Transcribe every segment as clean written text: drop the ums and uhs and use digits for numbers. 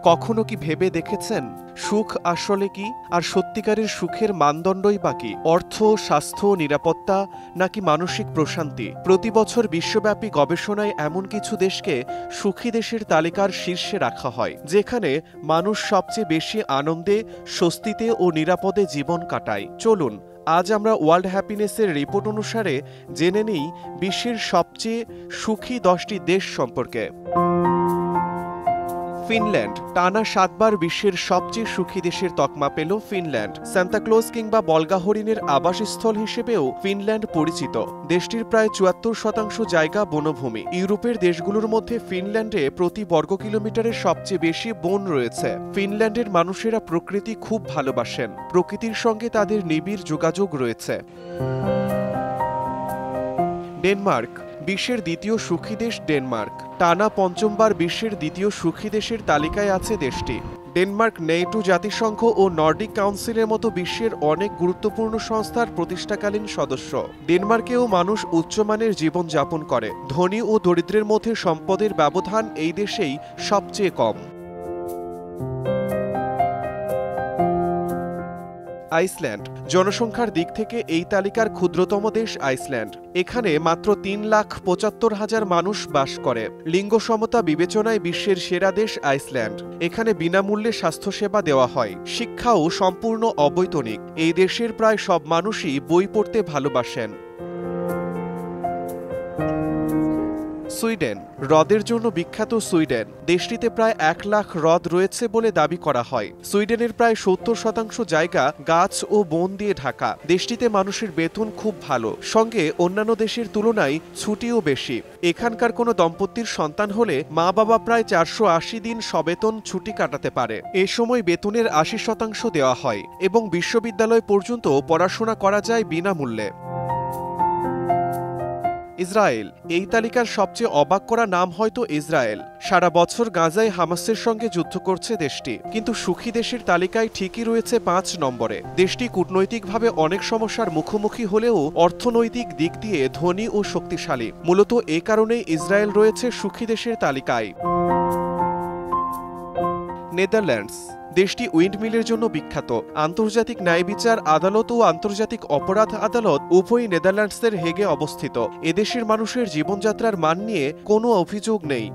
কখনো কি ভেবে দেখেছেন সুখ আসলে কি? আর সত্যিকারের সুখের মানদণ্ডই বা কি? অর্থ, স্বাস্থ্য, নিরাপত্তা নাকি মানসিক প্রশান্তি? প্রতি বছর বিশ্বব্যাপী গবেষণায় এমন কিছু দেশকে সুখী দেশের তালিকার শীর্ষে রাখা হয়, যেখানে মানুষ সবচেয়ে বেশি আনন্দে, স্বস্তিতে ও নিরাপদে জীবন কাটায়। চলুন আজ আমরা ওয়ার্ল্ড হ্যাপিনেসের রিপোর্ট অনুসারে জেনে নিই বিশ্বের সবচেয়ে সুখী 10টি দেশ সম্পর্কে। ফিনল্যান্ড টানা 7 বার বিশ্বের সবচেয়ে সুখী দেশের তকমা পেল ফিনল্যান্ড। সান্তাক্লজ কিংবা বল্গা হরিণের আবাসস্থল হিসেবেও ফিনল্যান্ড পরিচিত। দেশটির প্রায় 74% জায়গা বনভূমি। ইউরোপের দেশগুলোর মধ্যে ফিনল্যান্ডে প্রতি বর্গ কিলোমিটারে সবচেয়ে বেশি বন রয়েছে। ফিনল্যান্ডের মানুষেরা প্রকৃতি খুব ভালোবাসেন। প্রকৃতির সঙ্গে তাদের নিবিড় যোগাযোগ রয়েছে। ডেনমার্ক বিশ্বের দ্বিতীয় সুখী দেশ ডেনমার্ক। টানা 5বার বিশ্বের দ্বিতীয় সুখী দেশের তালিকায় আছে দেশটি। ডেনমার্ক নেটো জাতিসংঘ ও নর্ডিক কাউন্সিলের মতো বিশ্বের অনেক গুরুত্বপূর্ণ সংস্থার প্রতিষ্ঠাকালীন সদস্য। ডেনমার্কেও মানুষ উচ্চমানের জীবনযাপন করে। ধনী ও দরিদ্রের মধ্যে সম্পদের ব্যবধান এই দেশেই সবচেয়ে কম। আইসল্যান্ড জনসংখ্যার দিক থেকে এই তালিকার ক্ষুদ্রতম দেশ আইসল্যান্ড। এখানে মাত্র 3,75,000 মানুষ বাস করে। লিঙ্গ সমতা বিবেচনায় বিশ্বের সেরা দেশ আইসল্যান্ড। এখানে বিনামূল্যে স্বাস্থ্যসেবা দেওয়া হয়। শিক্ষাও সম্পূর্ণ অবৈতনিক। এই দেশের প্রায় সব মানুষই বই পড়তে ভালোবাসেন। সুইডেন হ্রদের জন্য বিখ্যাত সুইডেন। দেশটিতে প্রায় 1 লাখ হ্রদ রয়েছে বলে দাবি করা হয়। সুইডেনের প্রায় 70% জায়গা গাছ ও বন দিয়ে ঢাকা। দেশটিতে মানুষের বেতন খুব ভালো, সঙ্গে অন্যান্য দেশের তুলনায় ছুটিও বেশি। এখানকার কোনো দম্পতির সন্তান হলে মা বাবা প্রায় 480 দিন সবেতন ছুটি কাটাতে পারে। এ সময় বেতনের 80% দেওয়া হয় এবং বিশ্ববিদ্যালয় পর্যন্ত পড়াশোনা করা যায় বিনামূল্যে। ইসরায়েল এই তালিকার সবচেয়ে অবাক করা নাম হয়তো ইসরায়েল। সারা বছর গাজায় হামাসের সঙ্গে যুদ্ধ করছে দেশটি, কিন্তু সুখী দেশের তালিকায় ঠিকই রয়েছে 5 নম্বরে। দেশটি কূটনৈতিকভাবে অনেক সমস্যার মুখোমুখি হলেও অর্থনৈতিক দিক দিয়ে ধনী ও শক্তিশালী। মূলত এ কারণেই ইসরায়েল রয়েছে সুখী দেশের তালিকায়। নেদারল্যান্ডস দেশটি উইন্ডমিলের জন্য বিখ্যাত। আন্তর্জাতিক ন্যায়বিচার আদালত ও আন্তর্জাতিক অপরাধ আদালত উভয়ই নেদারল্যান্ডসের হেগে অবস্থিত। এদেশের মানুষের জীবনযাত্রার মান নিয়ে কোনো অভিযোগ নেই।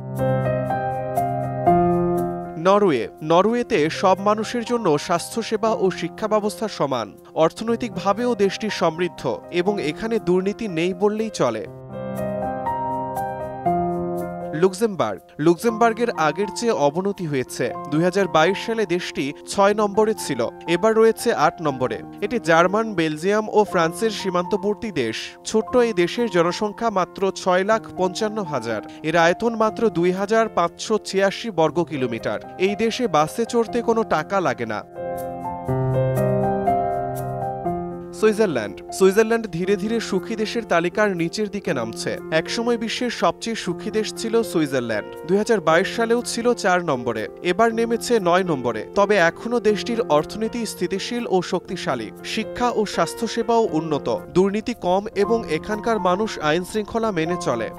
নরওয়েতে সব মানুষের জন্য স্বাস্থ্যসেবা ও শিক্ষা ব্যবস্থা সমান। অর্থনৈতিকভাবেও দেশটি সমৃদ্ধ এবং এখানে দুর্নীতি নেই বললেই চলে। লুক্সেমবার্গের আগের চেয়ে অবনতি হয়েছে। 2022 সালে দেশটি 6 নম্বরে ছিল, এবার রয়েছে 8 নম্বরে। এটি জার্মান, বেলজিয়াম ও ফ্রান্সের সীমান্তবর্তী দেশ। ছোট্ট এই দেশের জনসংখ্যা মাত্র 6,55,000। এর আয়তন মাত্র 2,586 বর্গ কিলোমিটার। এই দেশে বাসে চড়তে কোনো টাকা লাগে না। সুইজারল্যান্ড ধীরে ধীরে সুখী দেশের তালিকার নিচের দিকে নামছে। একসময় বিশ্বের সবচেয়ে সুখী দেশ ছিল সুইজারল্যান্ড। 2022 সালেও ছিল 4 নম্বরে, এবার নেমেছে 9 নম্বরে। তবে এখনও দেশটির অর্থনীতি স্থিতিশীল ও শক্তিশালী। শিক্ষা ও স্বাস্থ্যসেবাও উন্নত, দুর্নীতি কম এবং এখানকার মানুষ আইন শৃঙ্খলা মেনে চলে।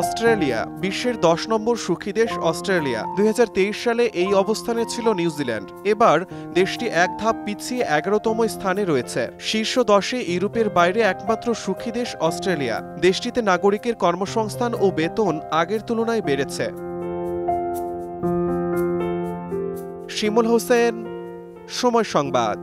অস্ট্রেলিয়া বিশ্বের 10 নম্বর সুখী দেশ অস্ট্রেলিয়া। 2023 সালে এই অবস্থানে ছিল নিউজিল্যান্ড। এবার দেশটি এক ধাপ পিছিয়ে 11তম স্থানে রয়েছে। শীর্ষ 10-এ ইউরোপের বাইরে একমাত্র সুখী দেশ অস্ট্রেলিয়া। দেশটিতে নাগরিকের কর্মসংস্থান ও বেতন আগের তুলনায় বেড়েছে। শিমুল হোসেন, সময় সংবাদ।